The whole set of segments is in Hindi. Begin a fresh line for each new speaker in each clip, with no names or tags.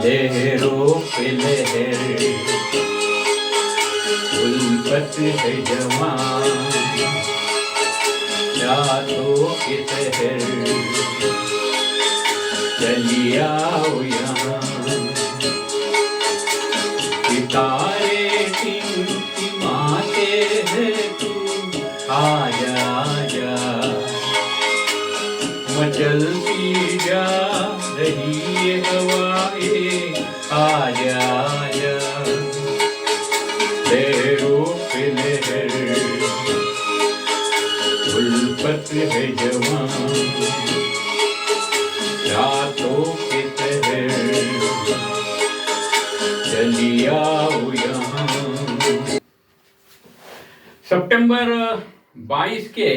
लहरों पे लहर उल्फत है जवान, रातों के शहर चली आओ यहाँ, सितारे टिमटिमाते हैं तू आजा आजा, मचलती जा रही है हवाएं आजा आजा, लहरों पे लहर उल्फत है जवान, रातों के शहर चली आओ यहाँ। सितंबर 22 के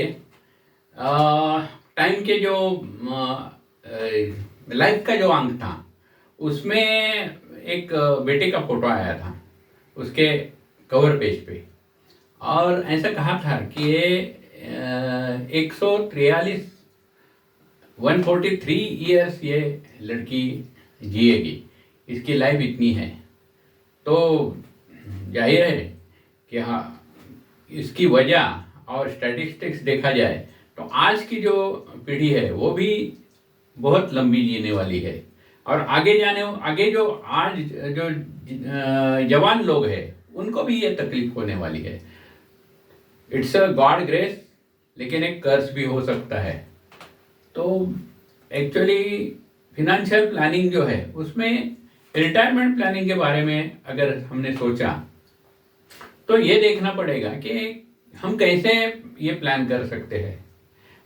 टाइम के जो लाइफ का जो अंक था उसमें एक बेटे का फोटो आया था उसके कवर पेज पे, और ऐसा कहा था कि ये 143 ईयर्स ये लड़की जिएगी, इसकी लाइफ इतनी है। तो जाहिर है कि हाँ, इसकी वजह और स्टैटिस्टिक्स देखा जाए तो आज की जो पीढ़ी है वो भी बहुत लंबी जीने वाली है, और आगे जो आज जो जवान लोग हैं उनको भी ये तकलीफ होने वाली है। इट्स अ गॉड ग्रेस, लेकिन एक कर्स भी हो सकता है। तो एक्चुअली फिनेंशियल प्लानिंग जो है उसमें रिटायरमेंट प्लानिंग के बारे में अगर हमने सोचा तो ये देखना पड़ेगा कि हम कैसे ये प्लान कर सकते हैं।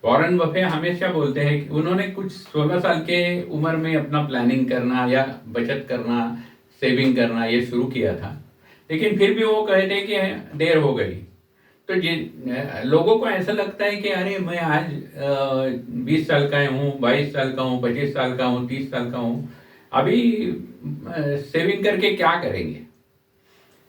वॉरेन बफे हमेशा बोलते हैं कि उन्होंने कुछ 16 साल के उम्र में अपना प्लानिंग करना या बचत करना, सेविंग करना ये शुरू किया था, लेकिन फिर भी वो कहते कि देर हो गई। तो लोगों को ऐसा लगता है कि अरे मैं आज 20 साल का हूँ, 22 साल का हूँ, 25 साल का हूँ, 30 साल का हूँ, अभी सेविंग करके क्या करेंगे,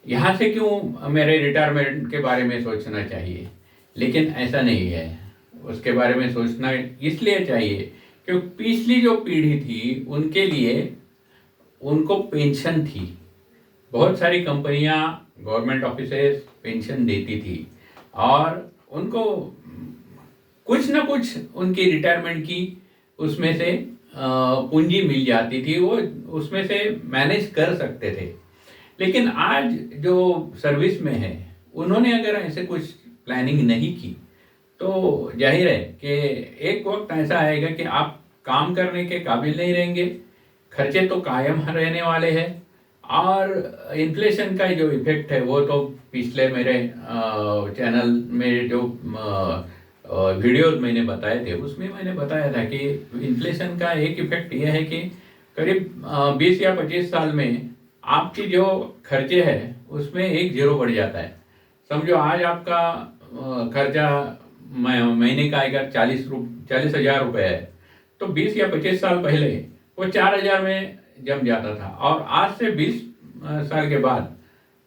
यहाँ से क्यों मेरे रिटायरमेंट के बारे में सोचना चाहिए। लेकिन ऐसा नहीं है, उसके बारे में सोचना इसलिए चाहिए क्योंकि पिछली जो पीढ़ी थी उनके लिए उनको पेंशन थी। बहुत सारी कंपनियां, गवर्नमेंट ऑफिसेस पेंशन देती थी और उनको कुछ ना कुछ उनकी रिटायरमेंट की उसमें से पूंजी मिल जाती थी, वो उसमें से मैनेज कर सकते थे। लेकिन आज जो सर्विस में है उन्होंने अगर ऐसे कुछ प्लानिंग नहीं की तो जाहिर है कि एक वक्त ऐसा आएगा कि आप काम करने के काबिल नहीं रहेंगे, खर्चे तो कायम रहने वाले हैं, और इन्फ्लेशन का जो इफेक्ट है वो तो पिछले मेरे चैनल में जो वीडियोज मैंने बताए थे उसमें मैंने बताया था कि इन्फ्लेशन का एक इफेक्ट ये है कि करीब 20 या 25 साल में आपकी जो खर्चे है उसमें एक जीरो बढ़ जाता है। समझो आज आपका खर्चा महीने का अगर 40,000 रुपये है तो 20 या 25 साल पहले वो 4,000 में जम जाता था, और आज से 20 साल के बाद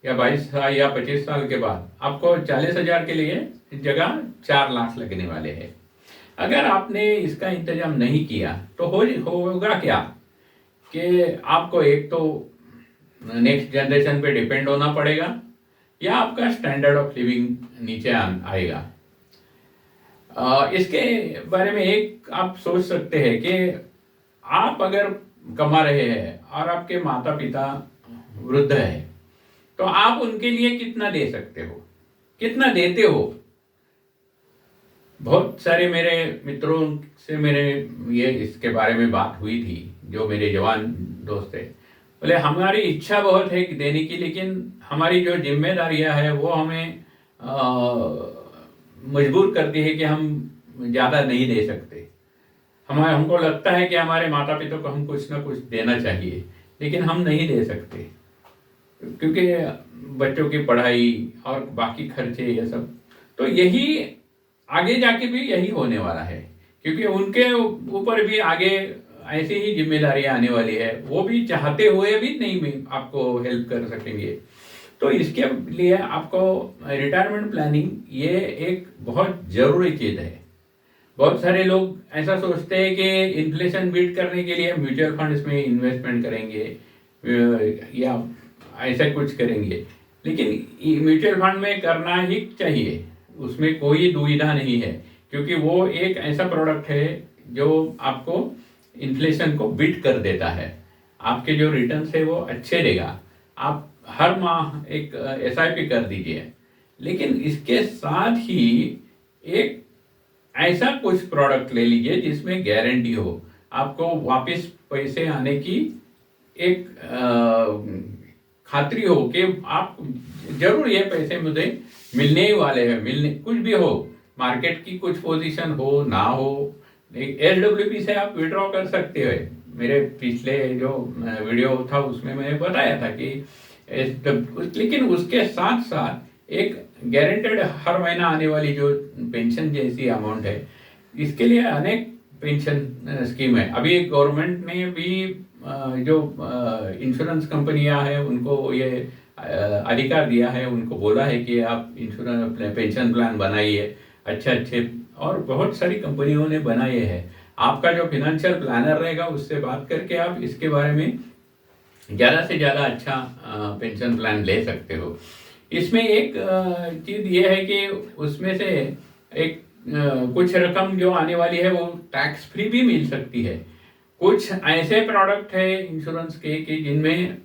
या 22 साल या 25 साल के बाद आपको 40,000 के लिए जगह 4 लाख लगने वाले हैं। अगर आपने इसका इंतजाम नहीं किया तो होगा क्या कि आपको एक तो नेक्स्ट जनरेशन पे डिपेंड होना पड़ेगा या आपका स्टैंडर्ड ऑफ लिविंग नीचे आएगा। इसके बारे में एक आप सोच सकते हैं कि आप अगर कमा रहे हैं और आपके माता पिता वृद्ध है तो आप उनके लिए कितना दे सकते हो, कितना देते हो। बहुत सारे मेरे मित्रों से मेरे ये इसके बारे में बात हुई थी, जो मेरे जवान दोस्त थे। बोले हमारी इच्छा बहुत है कि देने की, लेकिन हमारी जो जिम्मेदारियां है वो हमें मजबूर करती है कि हम ज़्यादा नहीं दे सकते। हमको लगता है कि हमारे माता पिता को हम कुछ ना कुछ देना चाहिए, लेकिन हम नहीं दे सकते क्योंकि बच्चों की पढ़ाई और बाकी खर्चे ये सब। तो यही आगे जाके भी यही होने वाला है, क्योंकि उनके ऊपर भी आगे ऐसी ही जिम्मेदारियां आने वाली है। वो भी चाहते हुए भी नहीं आपको हेल्प कर सकेंगे। तो इसके लिए आपको रिटायरमेंट प्लानिंग ये एक बहुत ज़रूरी चीज़ है। बहुत सारे लोग ऐसा सोचते हैं कि इन्फ्लेशन बीट करने के लिए म्यूचुअल फंड्स में इन्वेस्टमेंट करेंगे, या ऐसा कुछ करेंगे, लेकिन म्यूचुअल फंड में करना ही चाहिए, उसमें कोई दुविधा नहीं है, क्योंकि वो एक ऐसा प्रोडक्ट है जो आपको इन्फ्लेशन को बीट कर देता है। आपके जो रिटर्न है वो अच्छे देगा। आप हर माह एक एसआईपी कर दीजिए, लेकिन इसके साथ ही एक ऐसा कुछ प्रोडक्ट ले लीजिए जिसमें गारंटी हो, आपको वापस पैसे आने की एक खातरी हो कि आप जरूर ये पैसे मुझे मिलने ही वाले हैं, मिलने कुछ भी हो, मार्केट की कुछ पोजीशन हो ना हो, एसडब्ल्यूपी से आप विड्रॉ कर सकते हो। मेरे पिछले जो वीडियो था उसमें मैंने बताया था कि लेकिन उसके साथ साथ एक गारंटेड हर महीना आने वाली जो पेंशन जैसी अमाउंट है, इसके लिए अनेक पेंशन स्कीम है। अभी गवर्नमेंट ने भी जो इंश्योरेंस कंपनियां हैं उनको ये अधिकार दिया है, उनको बोला है कि आप इंश्योरेंस पेंशन प्लान बनाइए अच्छे अच्छे, और बहुत सारी कंपनियों ने बनाए हैं। आपका जो फाइनेंशियल प्लानर रहेगा उससे बात करके आप इसके बारे में ज़्यादा से ज़्यादा अच्छा पेंशन प्लान ले सकते हो। इसमें एक चीज़ ये है कि उसमें से एक कुछ रकम जो आने वाली है वो टैक्स फ्री भी मिल सकती है। कुछ ऐसे प्रोडक्ट है इंश्योरेंस के कि जिनमें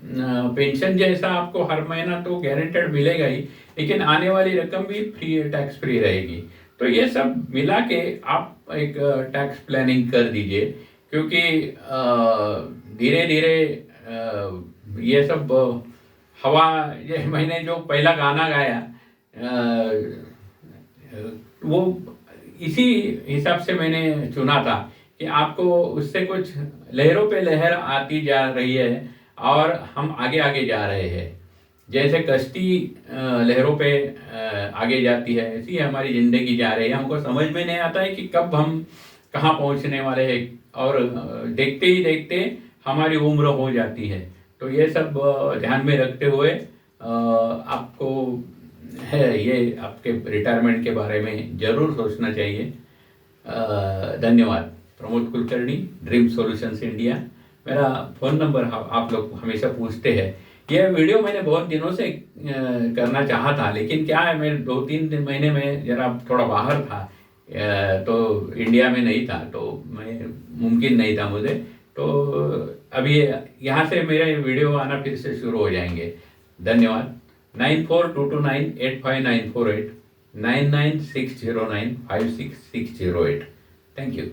पेंशन जैसा आपको हर महीना तो गारंटेड मिलेगा ही, लेकिन आने वाली रकम भी फ्री टैक्स फ्री रहेगी। तो ये सब मिला के आप एक टैक्स प्लानिंग कर दीजिए, क्योंकि धीरे धीरे ये सब हवा, ये मैंने जो पहला गाना गाया वो इसी हिसाब से मैंने चुना था कि आपको उससे कुछ लहरों पे लहर आती जा रही है और हम आगे आगे जा रहे हैं। जैसे कश्ती लहरों पे आगे जाती है, ऐसी हमारी ज़िंदगी जा रही है। हमको समझ में नहीं आता है कि कब हम कहाँ पहुँचने वाले हैं, और देखते ही देखते हमारी उम्र हो जाती है। तो ये सब ध्यान में रखते हुए आपको है ये आपके रिटायरमेंट के बारे में ज़रूर सोचना चाहिए। धन्यवाद। Pramod Kulkarni, dream solutions India. मेरा फ़ोन नंबर आप लोग हमेशा पूछते हैं। यह वीडियो मैंने बहुत दिनों से करना चाहा था, लेकिन क्या है, मैं 2-3 महीने में जरा थोड़ा बाहर था, तो इंडिया में नहीं था, तो मैं मुमकिन नहीं था मुझे। तो अभी यहाँ से मेरे वीडियो आना फिर से शुरू हो जाएंगे। धन्यवाद। 9422985948 9960956608। Thank you.